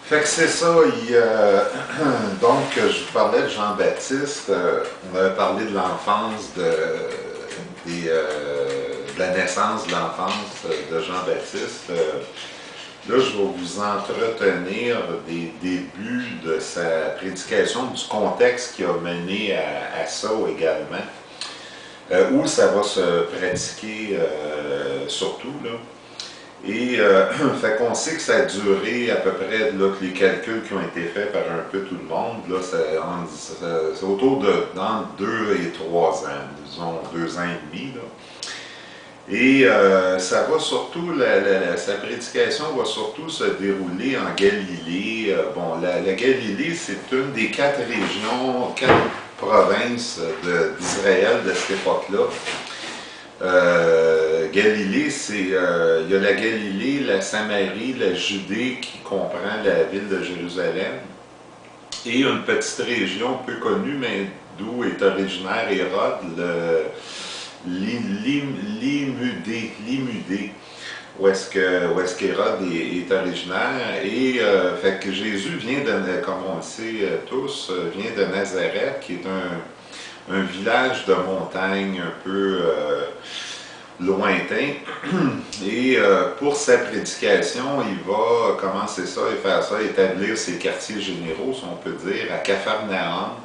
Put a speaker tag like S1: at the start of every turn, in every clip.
S1: Fait que c'est ça, donc je vous parlais de Jean-Baptiste, on avait parlé de l'enfance, de la naissance de l'enfance de Jean-Baptiste. Là, je vais vous entretenir des débuts de sa prédication, du contexte qui a mené à ça également, où ça va se pratiquer surtout, là. Et fait qu'on sait que ça a duré à peu près, là, que les calculs qui ont été faits par un peu tout le monde, là, c'est autour de entre 2 et 3 ans, disons 2 ans et demi. Là. Et ça va surtout, sa prédication va surtout se dérouler en Galilée. Bon, la Galilée, c'est une des 4 régions, 4 provinces d'Israël de cette époque-là. Galilée, il y a la Galilée, la Samarie, la Judée qui comprend la ville de Jérusalem et une petite région peu connue, mais d'où est originaire Hérode, Limudée, où est-ce qu'Hérode est originaire. Et fait que Jésus vient comme on le sait tous, vient de Nazareth, qui est un village de montagne un peu lointain. Et pour sa prédication, il va commencer ça et faire ça, établir ses quartiers généraux, si on peut dire, à Capharnaüm.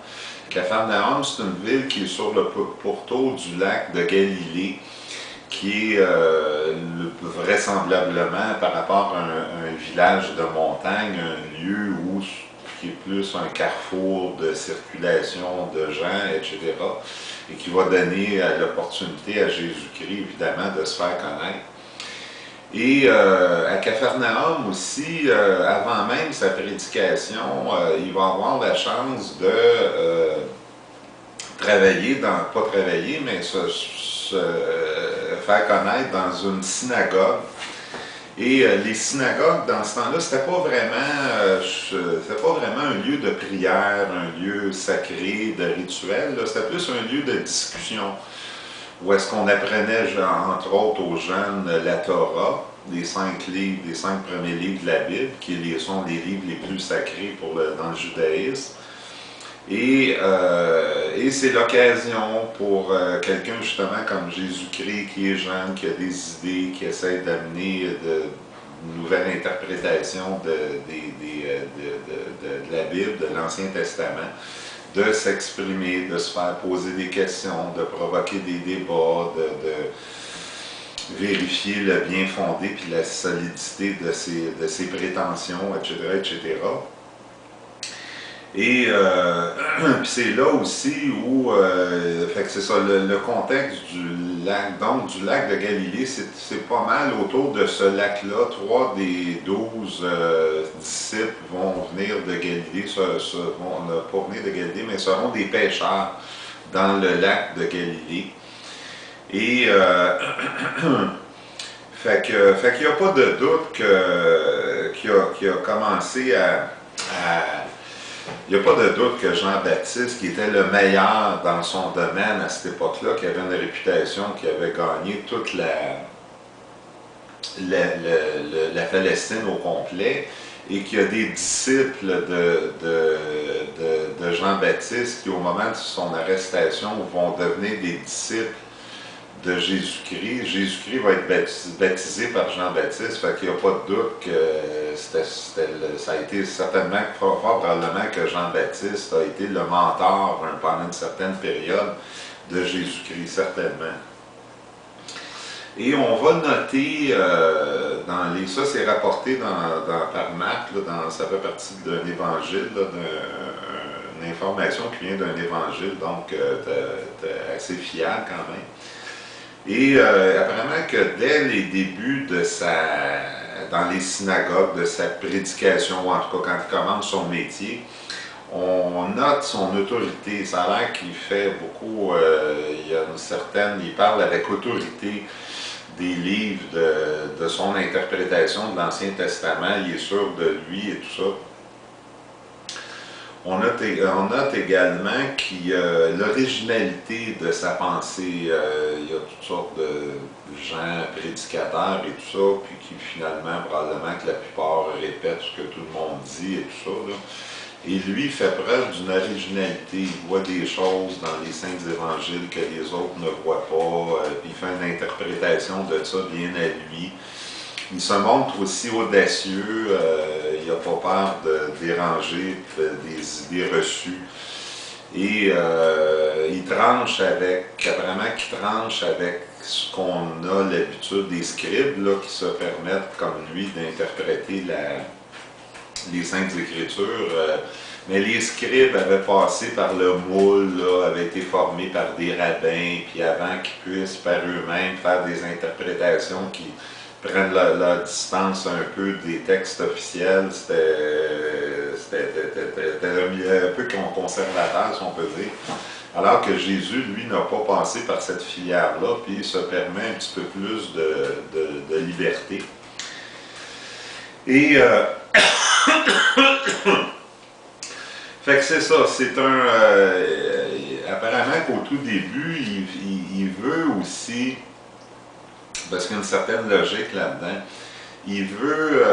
S1: Capharnaüm, c'est une ville qui est sur le pourtour du lac de Galilée, qui est vraisemblablement par rapport à un village de montagne, un lieu où qui est plus un carrefour de circulation de gens, etc., et qui va donner l'opportunité à Jésus-Christ, évidemment, de se faire connaître. Et à Capharnaüm aussi, avant même sa prédication, il va avoir la chance de travailler, pas travailler, mais se faire connaître dans une synagogue. Et les synagogues, dans ce temps-là, c'était pas vraiment un lieu de prière, un lieu sacré, de rituel. C'était plus un lieu de discussion, où est-ce qu'on apprenait, entre autres, aux jeunes la Torah, les 5 livres, les 5 premiers livres de la Bible, qui sont les livres les plus sacrés dans le judaïsme. Et c'est l'occasion pour quelqu'un justement comme Jésus-Christ qui est jeune, qui a des idées, qui essaie d'amener de nouvelles interprétations de la Bible, de l'Ancien Testament, de s'exprimer, de se faire poser des questions, de provoquer des débats, de vérifier le bien fondé puis la solidité de ses prétentions, etc., etc. Et puis c'est là aussi où, fait que c'est ça, le contexte du lac, donc du lac de Galilée, c'est pas mal autour de ce lac-là. 3 des 12 disciples vont venir de Galilée, vont pas venir de Galilée, mais seront des pêcheurs dans le lac de Galilée. Et fait qu'il n'y a pas de doute qu'il a commencé il n'y a pas de doute que Jean-Baptiste, qui était le meilleur dans son domaine à cette époque-là, qui avait une réputation, qui avait gagné toute la Palestine au complet, et qu'il y a des disciples de Jean-Baptiste qui, au moment de son arrestation, vont devenir des disciples de Jésus-Christ. Jésus-Christ va être baptisé par Jean-Baptiste, fait qu'il n'y a pas de doute que ça a été certainement, fort probablement que Jean-Baptiste a été le mentor pendant une certaine période de Jésus-Christ, certainement. Et on va noter, ça c'est rapporté par Marc, ça fait partie d'un évangile, d'une information qui vient d'un évangile, donc assez fiable quand même. Et apparemment que dès les débuts dans les synagogues, de sa prédication, ou en tout cas quand il commence son métier, on note son autorité. Ça a l'air qu'il fait beaucoup, il parle avec autorité des livres, de son interprétation de l'Ancien Testament, il est sûr de lui et tout ça. On note également l'originalité de sa pensée. Il y a toutes sortes de gens, prédicateurs et tout ça, puis qui finalement, probablement que la plupart répètent ce que tout le monde dit et tout ça, là. Et lui fait preuve d'une originalité. Il voit des choses dans les saints évangiles que les autres ne voient pas, puis il fait une interprétation de ça bien à lui. Il se montre aussi audacieux, il n'a pas peur de déranger des idées reçues. Et il tranche apparemment qu'il tranche avec ce qu'on a l'habitude des scribes, là, qui se permettent, comme lui, d'interpréter les Saintes Écritures. Mais les scribes avaient passé par le moule, là, avaient été formés par des rabbins, puis avant qu'ils puissent par eux-mêmes faire des interprétations qui prennent leur distance un peu des textes officiels, c'était un peu conservateur, si on peut dire. Alors que Jésus, lui, n'a pas passé par cette filière-là, puis il se permet un petit peu plus de liberté. Et fait que c'est ça, c'est apparemment qu'au tout début, il veut aussi, parce qu'il y a une certaine logique là-dedans, il veut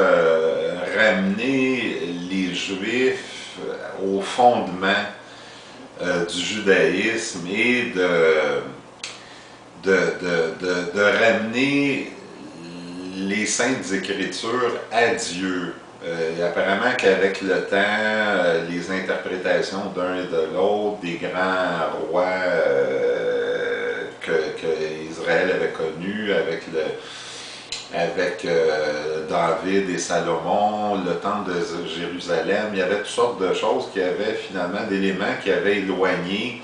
S1: ramener les Juifs au fondement du judaïsme et de ramener les Saintes Écritures à Dieu. Apparemment qu'avec le temps, les interprétations d'un et de l'autre, des grands rois que Israël avait connus, avec David et Salomon, le temple de Jérusalem, il y avait toutes sortes de choses qui avaient finalement d'éléments qui avaient éloigné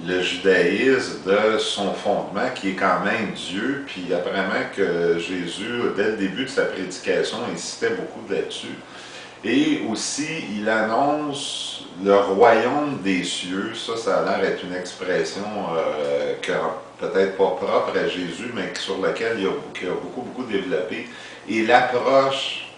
S1: le judaïsme de son fondement, qui est quand même Dieu. Puis apparemment que Jésus, dès le début de sa prédication, insistait beaucoup là-dessus. Et aussi, il annonce le royaume des cieux. Ça a l'air d'être une expression peut-être pas propre à Jésus, mais sur laquelle il a beaucoup développé. Et l'approche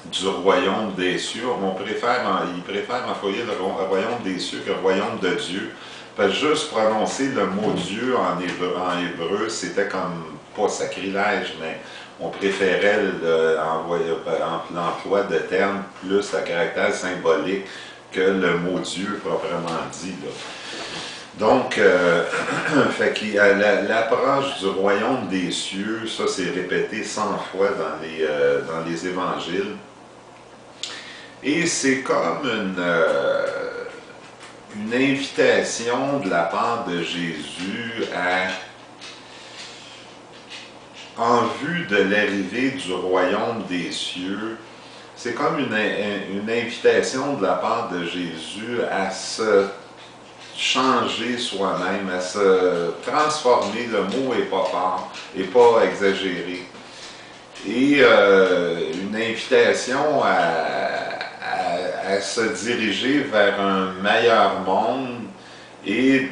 S1: du royaume des cieux, il préfère employer le royaume des cieux que le royaume de Dieu. Parce que juste prononcer le mot Dieu en hébreu, c'était comme pas sacrilège, mais on préférait l'emploi de termes plus à caractère symbolique que le mot Dieu proprement dit, là. Donc, l'approche du royaume des cieux, ça c'est répété 100 fois dans les évangiles. Et c'est comme une invitation de la part de Jésus en vue de l'arrivée du royaume des cieux. C'est comme une invitation de la part de Jésus à se changer soi-même, à se transformer. Le mot n'est pas fort, n'est pas exagéré. Et une invitation à se diriger vers un meilleur monde et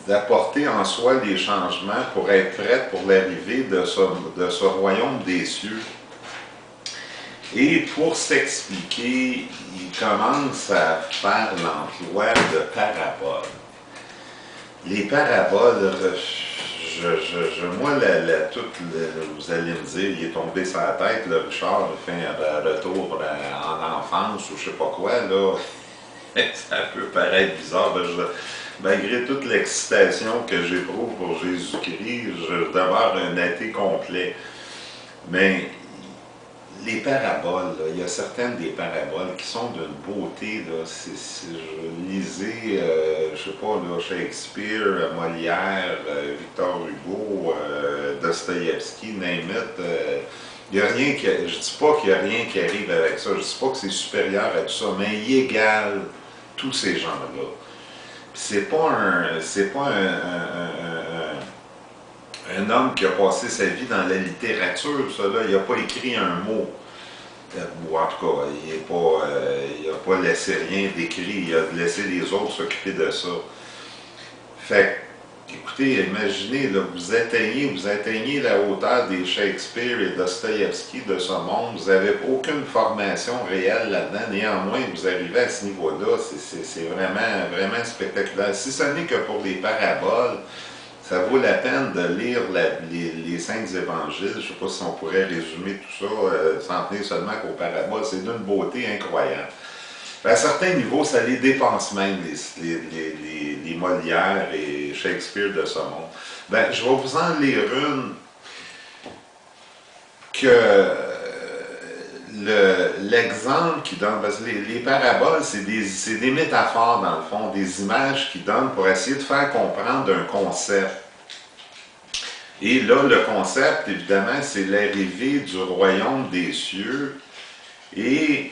S1: d'apporter en soi les changements pour être prêt pour l'arrivée de ce royaume des cieux. Et pour s'expliquer, il commence à faire l'emploi de paraboles. Les paraboles, moi, vous allez me dire, il est tombé sur la tête, le Richard, il fait un retour en enfance ou je sais pas quoi, là. Ça peut paraître bizarre, malgré toute l'excitation que j'éprouve pour Jésus-Christ, je demeure un athée complet. Mais les paraboles, là, il y a certaines des paraboles qui sont d'une beauté, là, je lisais, je sais pas, là, Shakespeare, Molière, Victor Hugo, Dostoïevski, name it, je dis pas qu'il n'y a rien qui arrive avec ça, je dis pas que c'est supérieur à tout ça, mais il égale tous ces gens-là. C'est pas un homme qui a passé sa vie dans la littérature, ça là, il n'a pas écrit un mot. Ou en tout cas, il n'a pas laissé rien d'écrit, il a laissé les autres s'occuper de ça. Fait écoutez, écoutez, imaginez, là, vous atteignez la hauteur des Shakespeare et Dostoïevski de ce monde, vous n'avez aucune formation réelle là-dedans, néanmoins vous arrivez à ce niveau-là, c'est vraiment, vraiment spectaculaire. Si ce n'est que pour les paraboles, ça vaut la peine de lire les Saints Évangiles. Je ne sais pas si on pourrait résumer tout ça, s'en tenir seulement qu'aux paraboles. C'est d'une beauté incroyable. À certains niveaux, ça les dépense même, les Molières et Shakespeare de ce monde. Ben, je vais vous en lire une que l'exemple qui donne, parce que les paraboles, c'est des métaphores dans le fond, des images qui donnent pour essayer de faire comprendre un concept. Et là, le concept, évidemment, c'est l'arrivée du royaume des cieux. Et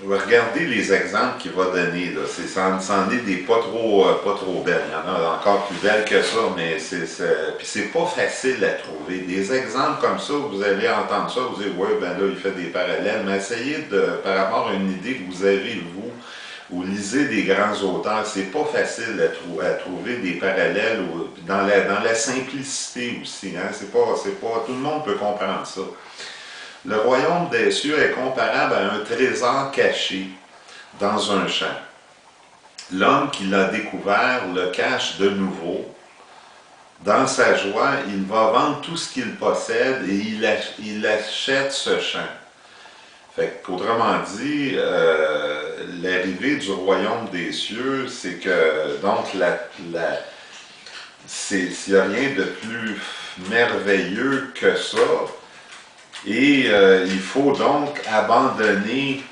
S1: regardez les exemples qu'il va donner. C'en est des pas trop belles. Il y en a encore plus belles que ça, mais c'est pas facile à trouver. Des exemples comme ça, vous allez entendre ça, vous allez ouais, ben là, il fait des parallèles, mais essayez par rapport à une idée que vous avez, vous, ou lisez des grands auteurs, c'est pas facile à trouver des parallèles dans la simplicité aussi. Hein? C'est pas, tout le monde peut comprendre ça. Le royaume des cieux est comparable à un trésor caché dans un champ. L'homme qui l'a découvert le cache de nouveau. Dans sa joie, il va vendre tout ce qu'il possède et il achète ce champ. Fait qu'autrement dit, l'arrivée du royaume des cieux, c'est que, donc, il n'y a rien de plus merveilleux que ça. Et il faut donc abandonner,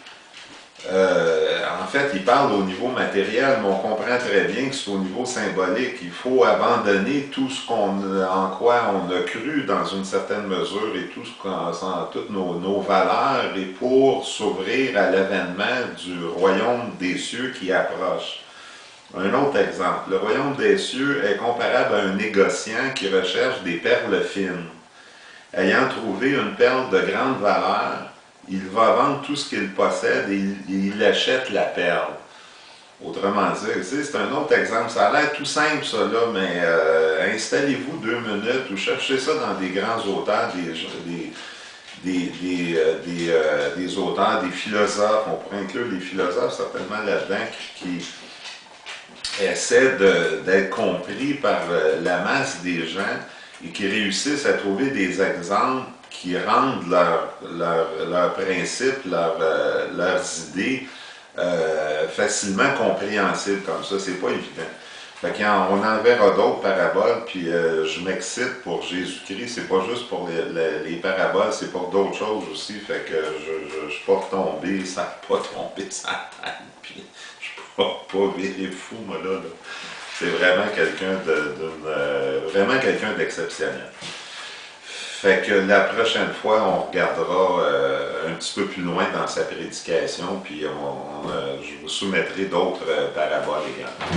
S1: en fait, il parle au niveau matériel, mais on comprend très bien que c'est au niveau symbolique. Il faut abandonner tout ce en quoi on a cru dans une certaine mesure et toutes nos valeurs, et pour s'ouvrir à l'avènement du royaume des cieux qui approche. Un autre exemple, le royaume des cieux est comparable à un négociant qui recherche des perles fines. Ayant trouvé une perle de grande valeur, il va vendre tout ce qu'il possède et il achète la perle. Autrement dit, c'est un autre exemple. Ça a l'air tout simple, ça, là, mais installez-vous 2 minutes ou cherchez ça dans des grands auteurs, des auteurs, des philosophes. On pourrait inclure les philosophes certainement là-dedans qui essaient d'être compris par la masse des gens et qui réussissent à trouver des exemples qui rendent leurs principes, leurs idées facilement compréhensibles comme ça. C'est pas évident. Fait qu'on en verra d'autres paraboles, puis je m'excite pour Jésus-Christ. C'est pas juste pour les paraboles, c'est pour d'autres choses aussi. Fait que je ne suis pas tombé, ça n'a pas tombé sa tête, puis je suis pas virer fou, moi, là. C'est vraiment quelqu'un d'exceptionnel. Fait que la prochaine fois, on regardera un petit peu plus loin dans sa prédication, puis je vous soumettrai d'autres paraboles également.